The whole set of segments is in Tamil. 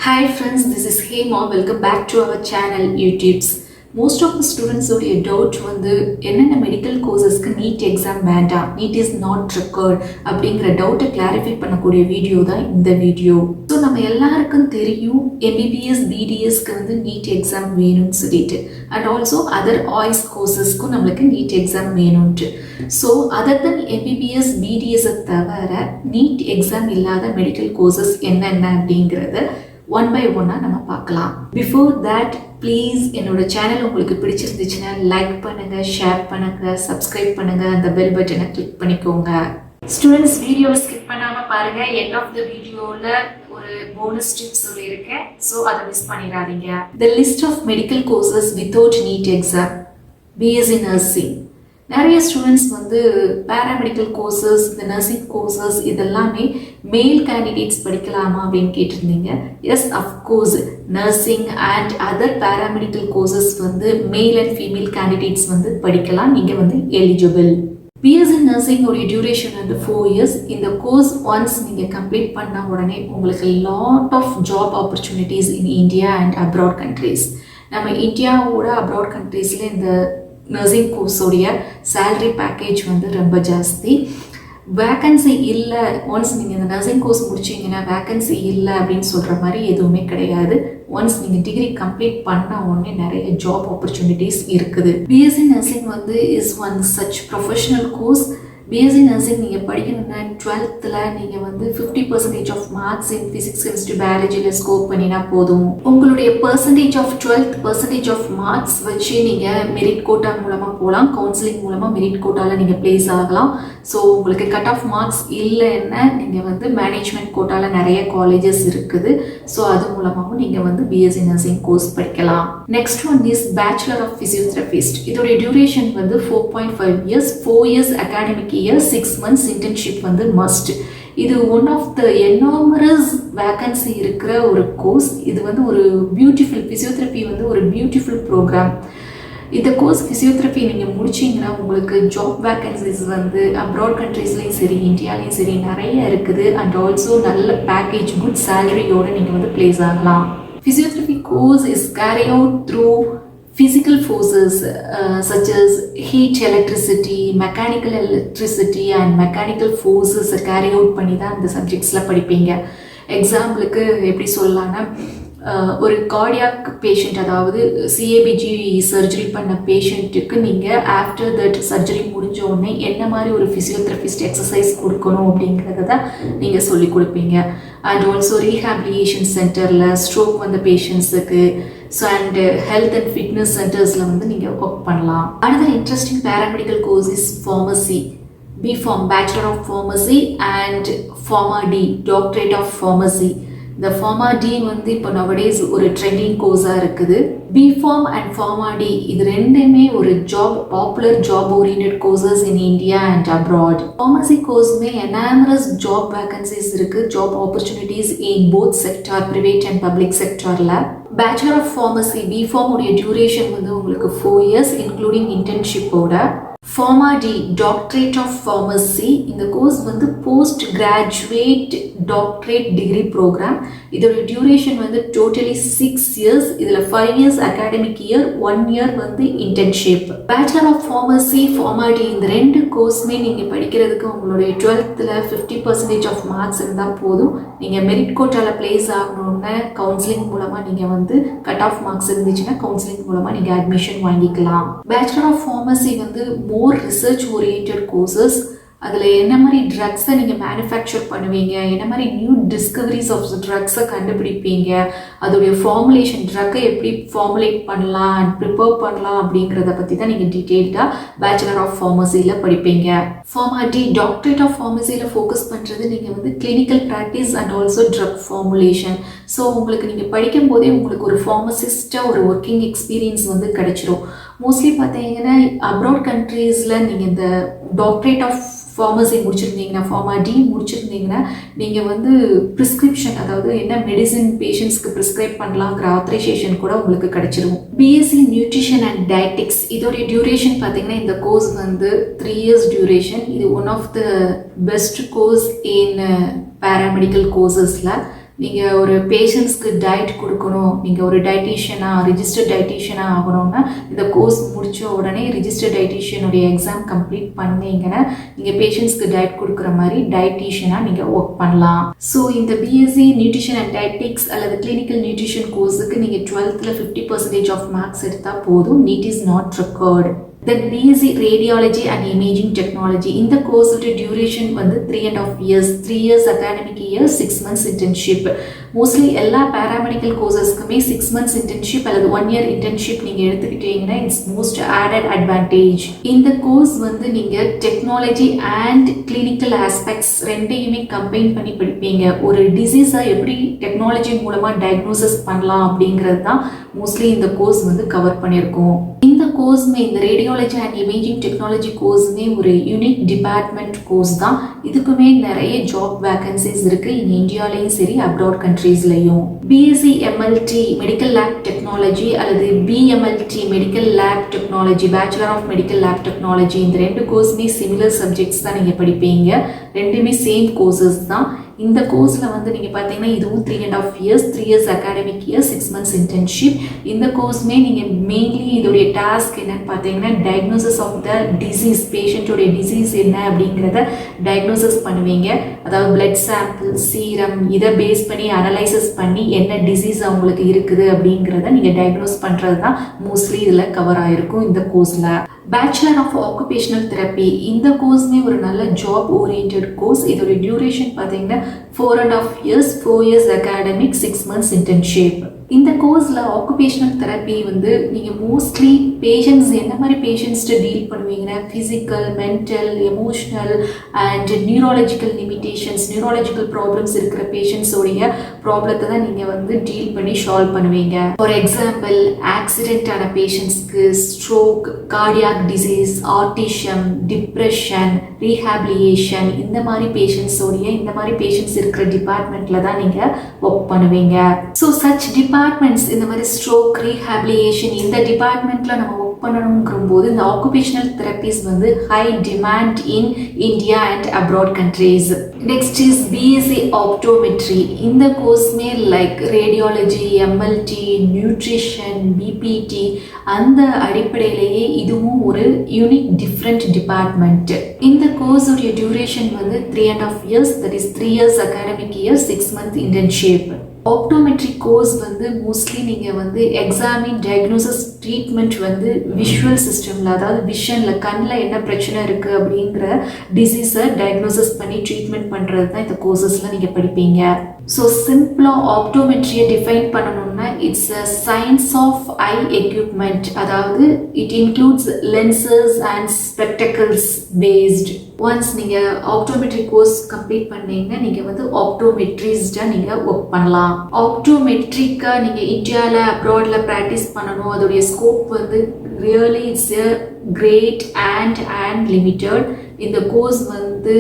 Hi friends, this is Hema. Welcome back to our channel YouTubes. Most of the students உடைய doubt வந்து என்னென்ன மெடிக்கல் கோர்சஸ்க்கு நீட் எக்ஸாம் வேண்டாம், நீட் இஸ் நாட் ரெக்கார்ட் அப்படிங்கிற டவுட்டை கிளாரிஃபை பண்ணக்கூடிய வீடியோ தான் இந்த வீடியோ. ஸோ நம்ம எல்லாருக்கும் தெரியும் எம்பிபிஎஸ் பிடிஎஸ்க்கு வந்து நீட் எக்ஸாம் வேணும்னு சொல்லிட்டு, அண்ட் ஆல்சோ அதர் ஆய்ஸ் கோர்சஸ்க்கும் நம்மளுக்கு நீட் எக்ஸாம் வேணும்ட்டு. ஸோ அதர் தன் எம்பிபிஎஸ் பிடிஎஸை தவிர நீட் எக்ஸாம் இல்லாத மெடிக்கல் கோர்சஸ் என்னென்ன அப்படிங்கிறத ஒன் பை ஒன்னா நம்ம பார்க்கலாம். பிஃபோர் தட் ப்ளீஸ் என்னோட சேனல் உங்களுக்கு பிடிச்சிருந்துச்சுன்னா லைக் பண்ணுங்க, ஷேர் பண்ணுங்க, சப்ஸ்கிரைப் பண்ணுங்க, அந்த பெல் பட்டனை கிளிக் பண்ணிக்கோங்க. ஸ்டூடெண்ட்ஸ் வீடியோ ஸ்கிப் பண்ணாம பாருங்க. எண்ட் ஆஃப் த வீடியோல ஒரு போனஸ் டிப்ஸ் சொல்லியிருக்கேன், ஸோ அதை மிஸ் பண்ணிடாதீங்க. The list of medical courses without NEET exam. BSc nursing, நிறைய ஸ்டூடெண்ட்ஸ் வந்து பேராமெடிக்கல் கோர்சஸ், இந்த நர்சிங் கோர்சஸ் இதெல்லாமே மேல் கேண்டிடேட்ஸ் படிக்கலாமா அப்படின்னு கேட்டிருந்தீங்க. Yes, of course nursing and other paramedical courses வந்து மேல் அண்ட் ஃபீமேல் கேண்டிடேட்ஸ் வந்து படிக்கலாம். நீங்கள் வந்து எலிஜிபிள். பிஎஸ்சி நர்சிங் உடைய டியூரேஷன் வந்து 4 years. இந்த கோர்ஸ் ஒன்ஸ் நீங்கள் கம்ப்ளீட் பண்ண உடனே உங்களுக்கு lot of job opportunities in India and abroad countries. நம்ம இந்தியாவோட அப்ராட் கண்ட்ரீஸில் இந்த நர்சிங் கோர்ஸோடைய சேலரி பேக்கேஜ் வந்து ரொம்ப ஜாஸ்தி. வேக்கன்சி இல்லை, ஒன்ஸ் நீங்கள் இந்த நர்சிங் கோர்ஸ் முடிச்சிங்கன்னா வேக்கன்சி இல்லை அப்படின்னு சொல்கிற மாதிரி எதுவுமே கிடையாது. ஒன்ஸ் நீங்கள் டிகிரி கம்ப்ளீட் பண்ண உடனே நிறைய ஜாப் ஆப்பர்ச்சுனிட்டிஸ் இருக்குது. பிஎஸ்சி நர்சிங் வந்து is one such professional course. BSc nursing நீங்கள் படிக்கணும்னா 12th நீங்கள் வந்து 50% of marks in physics, chemistry, பயாலஜியில் ஸ்கோர் பண்ணினா போதும். உங்களுடைய percentage ஆஃப் மார்க்ஸ் வச்சு நீங்கள் மெரிட் கோட்டா மூலமாக போகலாம். கவுன்சிலிங் மூலமாக மெரிட் கோட்டாவில் நீங்கள் பிளேஸ் ஆகலாம். ஸோ உங்களுக்கு கட் ஆஃப் மார்க்ஸ் இல்லைன்னா நீங்கள் வந்து மேனேஜ்மெண்ட் கோட்டாவில் நிறைய காலேஜஸ் இருக்குது. ஸோ அது மூலமாகவும் நீங்கள் வந்து பிஎஸ்சி நர்சிங் கோர்ஸ் படிக்கலாம். Next one is bachelor of physiotherapist. இதோடைய டியூரேஷன் வந்து 4.5 years, 4 years academic year, 6 months internship வந்து மஸ்ட். இது one of the enormous vacancy இருக்கிற ஒரு கோர்ஸ். இது வந்து ஒரு பியூட்டிஃபுல் ஃபிசியோதெரப்பி வந்து ஒரு பியூட்டிஃபுல் ப்ரோக்ராம். இந்த கோர்ஸ் ஃபிசியோதெரப்பி நீங்கள் முடிச்சிங்கன்னா உங்களுக்கு ஜாப் வேக்கன்சிஸ் வந்து அப்ராட் கண்ட்ரீஸ்லேயும் சரி இந்தியாலையும் சரி நிறைய இருக்குது. அண்ட் ஆல்சோ நல்ல பேக்கேஜ், குட் சேலரியோடு நீங்கள் வந்து பிளேஸ் ஆகலாம். Physiotherapy course is carried out through physical forces such as heat, electricity, mechanical electricity and mechanical forces carry out பண்ணி தான் இந்த சப்ஜெக்ட்ஸில் படிப்பீங்க. எக்ஸாம்பிளுக்கு எப்படி சொல்லலாம்னா, ஒரு கார்டியாக் பேஷண்ட், அதாவது சிஏபிஜி சர்ஜரி பண்ண பேஷண்ட்டுக்கு நீங்கள் ஆஃப்டர் தட் சர்ஜரி முடிஞ்ச உடனே என்ன மாதிரி ஒரு ஃபிசியோதெரபிஸ்ட் எக்ஸசைஸ் கொடுக்கணும் அப்படிங்கிறத தான் நீங்கள் சொல்லி கொடுப்பீங்க. அண்ட் ஆல்சோ ரீஹாபிலியேஷன் சென்டரில் ஸ்ட்ரோக் வந்த பேஷண்ட்ஸுக்கு, so and health and fitness சென்டர்ஸில் வந்து நீங்கள் ஒர்க் பண்ணலாம். அடுத்த interesting paramedical course is pharmacy. B Pharm, bachelor of pharmacy, and Pharm D, doctorate of pharmacy. இந்த ஃபார்மா-டி வந்து இப்போ நவடேஸ் ஒரு ட்ரெண்டிங் கோர்ஸாக இருக்குது. பிஃபார்ம் அண்ட் ஃபார்மா-டி இது ரெண்டுமே ஒரு popular job oriented courses in India and abroad. Pharmacy கோர்ஸுமே எனாமரஸ் ஜாப் வேக்கன்சிஸ் இருக்குது, job opportunities in both sector, private and public செக்டாரில். பேச்சுலர் ஆஃப் ஃபார்மசி பிஃபார்ம் உடைய டியூரேஷன் வந்து உங்களுக்கு 4 years இன்க்ளூடிங் இன்டர்ன்ஷிப்போட. ஃபார்மா-டி, டாக்டரேட் ஆஃப் ஃபார்மசி, இந்த கோர்ஸ் வந்து post graduate doctorate degree program. இதோட டியூரேஷன் வந்து டோட்டலி 6 years. இதில் 5 years அகாடமிக் இயர், 1 year வந்து internship. Bachelor of pharmacy, pharma-D இந்த ரெண்டு கோர்ஸுமே நீங்கள் படிக்கிறதுக்கு உங்களுடைய 12th 50% ஆஃப் மார்க்ஸ் இருந்தால் போதும். நீங்கள் மெரிட் கோட்டாவில் பிளேஸ் ஆகணும்னா கவுன்சிலிங் மூலமாக நீங்கள் வந்து கட் ஆஃப் மார்க்ஸ் இருந்துச்சுன்னா கவுன்சிலிங் மூலமாக நீங்கள் அட்மிஷன் வாங்கிக்கலாம். பேச்சுலர் ஆஃப் ஃபார்மசி வந்து மோர் ரிசர்ச் ஓரியன்ட் கோர்சஸ். அதில் என்ன மாதிரி ட்ரக்ஸை நீங்கள் மேனுஃபேக்சர் பண்ணுவீங்க, என்ன மாதிரி நியூ டிஸ்கவரிஸ் ஆஃப் ட்ரக்ஸை கண்டுபிடிப்பீங்க, அதோடைய ஃபார்முலேஷன், ட்ரக்கை எப்படி ஃபார்முலேட் பண்ணலாம் அண்ட் ப்ரிப்பேர் பண்ணலாம் அப்படிங்கிறத பற்றி தான் நீங்கள் டீட்டெயில்டாக பேச்சுலர் ஆஃப் ஃபார்மசியில் படிப்பீங்க. ஃபார்மா-டி, டாக்டரேட் ஆஃப் ஃபார்மசியில் ஃபோக்கஸ் பண்ணுறது நீங்கள் வந்து clinical practice and also drug formulation. So உங்களுக்கு நீங்கள் படிக்கும் போதே உங்களுக்கு ஒரு ஃபார்மசிஸ்ட்டாக ஒரு ஒர்க்கிங் எக்ஸ்பீரியன்ஸ் வந்து கிடைச்சிரும். மோஸ்ட்லி பார்த்தீங்கன்னா அப்ராட் கண்ட்ரீஸில் நீங்கள் இந்த டாக்டரேட் ஆஃப் ஃபார்மசி முடிச்சிருந்தீங்கன்னா, ஃபார்மா-டி முடிச்சிருந்தீங்கன்னா நீங்கள் வந்து ப்ரிஸ்கிரிப்ஷன், அதாவது என்ன மெடிசன் பேஷண்ட்ஸ்க்கு ப்ரிஸ்கிரைப் பண்ணலாங்கிற ஆத்தரைசேஷன் கூட உங்களுக்கு கிடைச்சிரும். பிஎஸ்சி நியூட்ரிஷன் அண்ட் டயட்டிக்ஸ் இதோடைய டியூரேஷன் பார்த்தீங்கன்னா இந்த கோர்ஸ் வந்து 3 years டியூரேஷன். இது one of the best course in paramedical கோர்சஸில். நீங்கள் ஒரு பேஷண்ட்ஸ்க்கு டயட் கொடுக்கணும், நீங்கள் ஒரு டயட்டீஷியனாக ரிஜிஸ்டர்ட் டயட்டீஷியனாக ஆகணும்னா இந்த கோர்ஸ் முடித்த உடனே ரிஜிஸ்டர்ட் டயட்டீஷியனுடைய எக்ஸாம் கம்ப்ளீட் பண்ணீங்கன்னா நீங்கள் பேஷண்ட்ஸ்க்கு டயட் கொடுக்குற மாதிரி டயட்டீஷியனாக நீங்கள் ஒர்க் பண்ணலாம். ஸோ இந்த பிஎஸ்சி நியூட்ரிஷன் அண்ட் டயட்டிக்ஸ் அல்லது கிளினிக்கல் நியூட்ரிஷன் கோர்ஸுக்கு நீங்கள் 12th 50% ஆஃப் மார்க்ஸ் எடுத்தால் போதும். NEET is not record. Then BSc Radiology and Imaging Technology. இந்த கோர்ஸோட டியூரேஷன் வந்து 3.5 years, 3 years academic year, 6 months internship. Mostly எல்லா பேராமெடிக்கல் கோர்சஸ்க்குமே 6 months internship அல்லது 1 year internship நீங்கள் எடுத்துக்கிட்டீங்கன்னா இட்ஸ் மோஸ்ட் ஆடட் அட்வான்டேஜ். இந்த கோர்ஸ் வந்து நீங்கள் டெக்னாலஜி அண்ட் கிளினிக்கல் ஆஸ்பெக்ட்ஸ் ரெண்டையுமே கம்பைன் பண்ணி படிப்பீங்க. ஒரு டிசீஸை எப்படி டெக்னாலஜி மூலமாக டயக்னோசிஸ் பண்ணலாம் அப்படிங்கிறது தான் மோஸ்ட்லி இந்த கோர்ஸ் வந்து கவர் பண்ணியிருக்கோம். இந்த கோர்ஸுமே இந்த ரேடியாலஜி அண்ட் இமேஜிங் டெக்னாலஜி கோர்ஸுமே ஒரு யூனிக் டிபார்ட்மெண்ட் கோர்ஸ் தான். இதுக்குமே நிறைய ஜாப் வேகன்சிஸ் இருக்குது இன் இந்தியாலையும் சரி அப்ராட் கண்ட்ரீஸ்லையும். BSc MLT medical lab technology அல்லது BMLT medical lab technology, bachelor of medical lab technology, இந்த 2 கோர்ஸுமே சிமிலர் சப்ஜெக்ட்ஸ் தான் நீங்கள் படிப்பீங்க. ரெண்டுமே சேம் கோர்சஸ் தான். இந்த கோர்ஸில் வந்து நீங்கள் பார்த்தீங்கன்னா இதுவும் 3.5 years, 3 years academic year, 6 months internship. இந்த கோர்ஸுமே நீங்கள் மெயின்லி இதோடைய டாஸ்க் என்னன்னு பார்த்தீங்கன்னா டயக்னோசிஸ் ஆஃப் த டிசீஸ், பேஷண்ட்டோடைய டிசீஸ் என்ன அப்படிங்கிறத டயக்னோசிஸ் பண்ணுவீங்க. அதாவது பிளட் சாம்பிள், சீரம் இதை பேஸ் பண்ணி அனலைசிஸ் பண்ணி என்ன டிசீஸ் அவங்களுக்கு இருக்குது அப்படிங்கிறத நீங்கள் டயக்னோஸ் பண்ணுறது தான் மோஸ்ட்லி இதில் கவர் ஆகிருக்கும் இந்த கோர்ஸில். பேச்சுலர் ஆஃப் ஆக்குபேஷனல் தெரப்பி இந்த கோர்ஸுமே ஒரு நல்ல ஜாப் ஓரியன்ட் கோர்ஸ். இதோட டியூரேஷன் பார்த்தீங்கன்னா 4.5 years, 4 years academic, 6 months internship. இந்த கோர்ஸில் ஆக்குபேஷனல் தெரப்பி வந்து நீங்கள் மோஸ்ட்லி பேஷண்ட்ஸ் என்ன மாதிரி பேஷண்ட்ஸ்ட்டு டீல் பண்ணுவீங்கன்னா physical, mental, emotional and neurological limitations, neurological problems இருக்கிற பேஷண்ட்ஸோடைய ப்ராப்ளத்தை தான் நீங்கள் வந்து டீல் பண்ணி சால்வ் பண்ணுவீங்க. ஃபார் எக்ஸாம்பிள் ஆக்சிடென்ட் ஆன பேஷண்ட்ஸ்க்கு stroke, cardiac disease, autism, depression, rehabilitation இந்த மாதிரி பேஷண்ட்ஸோடைய இந்த மாதிரி பேஷண்ட்ஸ் இருக்கிற டிபார்ட்மெண்ட்டில் தான் நீங்கள் ஒர்க் பண்ணுவீங்க. ஸோ சச் டிபார்ட்மெண்ட்ஸ் இந்த மாதிரி ஸ்ட்ரோக், ரீஹாபிலியேஷன் இந்த டிபார்ட்மெண்ட்டில் நம்ம ஒர்க் பண்ணணுங்கிற போது இந்த ஆக்குபேஷனல் தெரப்பிஸ் வந்து high demand in India and abroad countries. Next is BSc optometry. இந்த கோர்ஸ்மே like radiology, MLT, nutrition, BPT அந்த அடிப்படையிலேயே இதுவும் ஒரு யூனிக் டிஃப்ரெண்ட் டிபார்ட்மெண்ட். இந்த கோர்ஸுடைய டியூரேஷன் வந்து 3.5 years, that is 3 years academic year, 6 month internship. Optometry course வந்து மோஸ்ட்லி நீங்கள் வந்து எக்ஸாமின், டயக்னோசிஸ், ட்ரீட்மெண்ட் வந்து விஷுவல் சிஸ்டமில், அதாவது விஷனில் கண்ணில் என்ன பிரச்சனை இருக்குது அப்படிங்கிற டிசீஸை டயக்னோசிஸ் பண்ணி ட்ரீட்மெண்ட் பண்ணுறது தான் இந்த கோர்சஸில் நீங்கள் படிப்பீங்க. ஸோ சிம்பிளாக ஆப்டோமெட்ரியை டிஃபைன் பண்ணணும்னா it's a science of eye equipment, அதாவது it includes lenses and spectacles based. Once நீங்கள் ஆப்டோமெட்ரி கோர்ஸ் கம்ப்ளீட் பண்ணீங்கன்னா நீங்கள் வந்து ஆப்டோமெட்ரிஸ்டாக நீங்கள் ஒர்க் பண்ணலாம். ஆப்டோமெட்ரிக்காக நீங்கள் இந்தியாவில் அப்ராடில் ப்ராக்டிஸ் பண்ணணும். அதோடைய ஸ்கோப் வந்து really it's a great and limited. இந்த கோர்ஸ் வந்து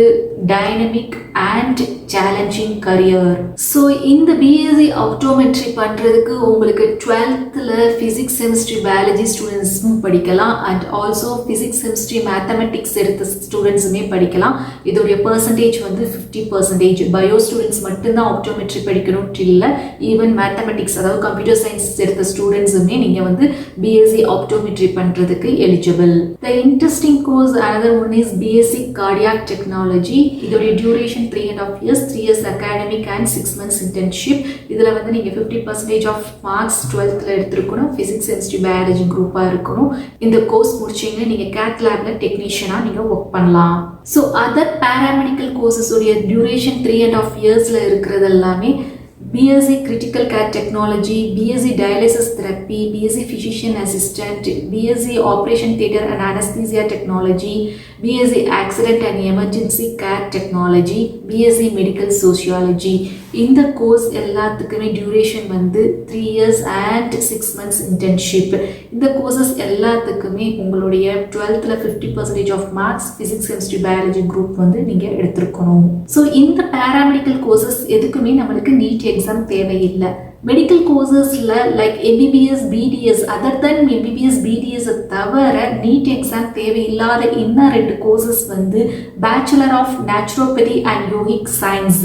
dynamic and challenging career. So இந்த பிஎஸ்சி ஆப்டோமெட்ரி பண்ணுறதுக்கு உங்களுக்கு 12th ஃபிசிக்ஸ், கெமிஸ்ட்ரி, பயாலஜி ஸ்டூடெண்ட்ஸும் படிக்கலாம் and also physics, chemistry, mathematics எடுத்த ஸ்டூடெண்ட்ஸுமே படிக்கலாம். இதோடைய பர்சன்டேஜ் வந்து 50%. பயோ ஸ்டூடெண்ட்ஸ் மட்டும்தான் ஆப்டோமெட்ரி படிக்கணும்னு இல்லை, ஈவன் மேத்தமெட்டிக்ஸ் அதாவது கம்ப்யூட்டர் சயின்ஸ் எடுத்த ஸ்டூடெண்ட்ஸுமே நீங்கள் வந்து பிஎஸ்சி ஆப்டோமெட்ரி பண்ணுறதுக்கு eligible. The interesting course another one is BSc Cardiac Technology. இதோடைய duration 3.5 years, 3 years academic and 6 months internship. இதில் வந்து நீங்கள் 50% ஆஃப் மார்க்ஸ் 12th எடுத்துருக்கணும். ஃபிசிக்ஸ், கெமிஸ்ட்ரி, பயாலஜி குரூப்பாக இருக்கணும். இந்த கோர்ஸ் முடிச்சிங்கன்னா நீங்கள் கேத் லேபில் டெக்னீஷியனாக நீங்கள் ஒர்க் பண்ணலாம். ஸோ அதர் பேராமெடிக்கல் கோர்சஸோடைய டியூரேஷன் 3.5 yearsல இருக்கிறது எல்லாமே BSc Critical Care Technology, BSc Dialysis Therapy, BSc Physician Assistant, BSc Operation Theatre and Anesthesia Technology, BSc Accident and Emergency Care Technology, BSc Medical Sociology. இந்த கோர்ஸ் எல்லாத்துக்குமே டியூரேஷன் வந்து 3 years and 6 months internship. இந்த கோர்சஸ் எல்லாத்துக்குமே உங்களுடைய 12th 50% of marks physics, chemistry, biology group வந்து நீங்கள் எடுத்துருக்கணும். ஸோ இந்த பேராமெடிக்கல் கோர்சஸ் எதுக்குமே நம்மளுக்கு நீட் எக்ஸாம் தேவையில்லை. மெடிக்கல் கோர்சஸில் like MBBS, BDS, other then MBBS, பிடிஎஸை தவிர நீட் எக்ஸாம் தேவையில்லாத இன்னும் 2 கோர்சஸ் வந்து bachelor of naturopathy and yogic science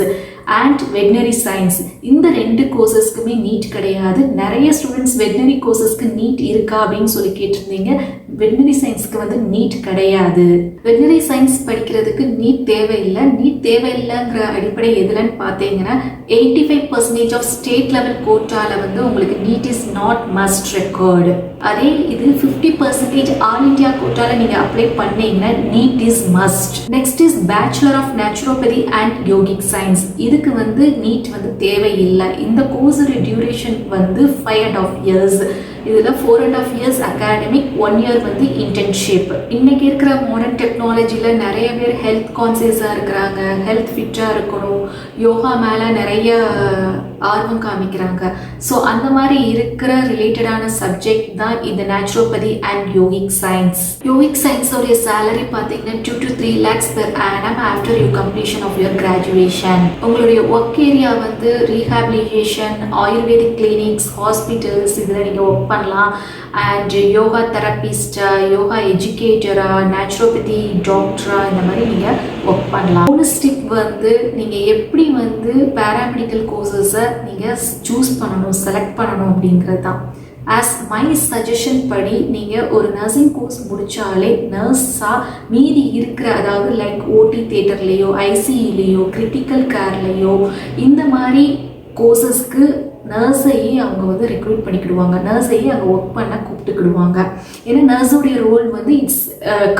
and veterinary science. இந்த 2 கோர்சஸ்க்குமே நீட் கிடையாது. நிறைய ஸ்டூடெண்ட்ஸ் வெட்னரி கோர்சஸ்க்கு நீட் இருக்கா அப்படின்னு சொல்லி கேட்டிருந்தீங்க. வெட்னரி சயின்ஸ்க்கு வந்து நீட் கிடையாது. வெட்னரி சயின்ஸ் படிக்கிறதுக்கு நீட் தேவையில்லை. நீட் தேவையில்லைங்கிற அடிப்படை எதுலன்னு பார்த்தீங்கன்னா 85% ஆஃப் ஸ்டேட் லெவல் கோட்டால வந்து உங்களுக்கு NEET is not must record. அதே இது 50% ஆல் இண்டியா கோட்டால நீங்க அப்ளை பண்ணீங்கன்னா NEET is must. Next is bachelor of naturopathy and yogic science. இதுக்கு வந்து நீட் வந்து தேவையில்லை. இந்த கோர்ஸ் டியூரேஷன் வந்து 5.5 இயர்ஸ். இதில் 4.5 இயர்ஸ் அகாடமிக், 1 இயர் வந்து இன்டர்ன்ஷிப். இன்னைக்கு இருக்கிற மாடர்ன் டெக்னாலஜியில் நிறைய பேர் ஹெல்த் கான்சியஸாக இருக்கிறாங்க, ஹெல்த் ஃபிட்டாக இருக்கணும், யோகா மேலே நிறைய ஆர்வம் காமிக்கிறாங்க. ஸோ அந்த மாதிரி இருக்கிற ரிலேட்டடான சப்ஜெக்ட் தான் இந்த naturopathy and yogic science. Yogic சயின்ஸோடைய சேலரி பார்த்தீங்கன்னா 2 to 3 lakhs per annum after you completion of your graduation. உங்களுடைய ஒர்க் ஏரியா வந்து ரீஹாபிலிட்டேஷன், ஆயுர்வேதிக் கிளினிக்ஸ், ஹாஸ்பிட்டல்ஸ், இதில் நீங்கள் ஒர்க் பண்ணலாம். அண்ட் யோகா தெரபிஸ்டா, யோகா எஜுகேட்டரா, நேச்சுரோபதி டாக்டரா, இந்த மாதிரி நீங்கள் ஒர்க் பண்ணலாம். ஹோலிஸ்டிக் வந்து நீங்கள் எப்படி வந்து பேராமெடிக்கல் கோர்சஸை நீங்கள் சூஸ் பண்ணணும், செலக்ட் பண்ணணும் அப்படிங்கிறது தான். ஆஸ் மை சஜஷன் படி நீங்கள் ஒரு நர்சிங் கோர்ஸ் முடித்தாலே நர்ஸாக மீதி இருக்கிற, அதாவது லைக் ஓடி தியேட்டர்லேயோ, ஐசியூலேயோ, கிரிட்டிக்கல் கேர்லேயோ, இந்த மாதிரி கோர்சஸ்க்கு நர்ஸையே அவங்க வந்து ரெக்ரூட் பண்ணிக்கிடுவாங்க, நர்ஸையே அங்கே ஒர்க் பண்ண கூப்பிட்டுக்கிடுவாங்க. ஏன்னா நர்ஸோடைய ரோல் வந்து இட்ஸ்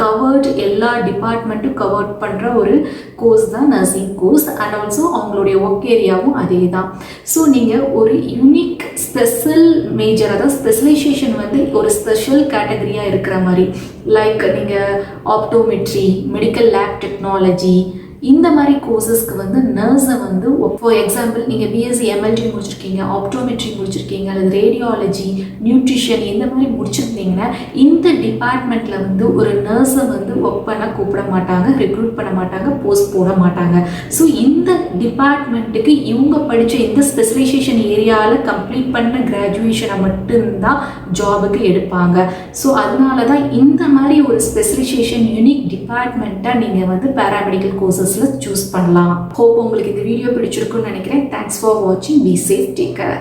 கவர்டு, எல்லா டிபார்ட்மெண்ட்டும் கவர்ட் பண்ணுற ஒரு கோர்ஸ் தான் நர்சிங் கோர்ஸ். அண்ட் ஆல்சோ அவங்களுடைய ஒர்க் ஏரியாவும் அதே தான். ஸோ நீங்கள் ஒரு யூனிக் ஸ்பெஷல் மேஜர், அதாவது ஸ்பெஷலைசேஷன் வந்து ஒரு ஸ்பெஷல் கேட்டகரியாக இருக்கிற மாதிரி, லைக் நீங்கள் ஆப்டோமெட்ரி, மெடிக்கல் லேப் டெக்னாலஜி, இந்த மாதிரி கோர்சஸ்க்கு வந்து நர்ஸை வந்து, ஃபார் எக்ஸாம்பிள் நீங்கள் பிஎஸ்சி எம்எல்டி முடிச்சிருக்கீங்க, ஆப்டோமெட்ரி முடிச்சிருக்கீங்க, அல்லது ரேடியாலஜி, நியூட்ரிஷன், இந்த மாதிரி முடிச்சிருந்தீங்கன்னா இந்த டிபார்ட்மெண்ட்டில் வந்து ஒரு நர்ஸை வந்து ஒர்க் பண்ண கூப்பிட மாட்டாங்க, ரெக்ரூட் பண்ண மாட்டாங்க, போஸ்ட் போட மாட்டாங்க. ஸோ இந்த டிபார்ட்மெண்ட்டுக்கு இவங்க படித்த இந்த ஸ்பெஷலைசேஷன் ஏரியாவில் கம்ப்ளீட் பண்ண கிராஜுவேஷனை மட்டும்தான் ஜாபுக்கு எடுப்பாங்க. ஸோ அதனால தான் இந்த மாதிரி ஒரு ஸ்பெஷலைசேஷன் யூனிக் டிபார்ட்மெண்ட்டாக நீங்கள் வந்து பேராமெடிக்கல் கோர்சஸ் சூஸ் பண்ணலாம். ஹோப் உங்களுக்கு இந்த வீடியோ பிடிச்சிருக்குன்னு நினைக்கிறேன். தேங்க்ஸ் ஃபார் வாட்சிங். Be safe, take care.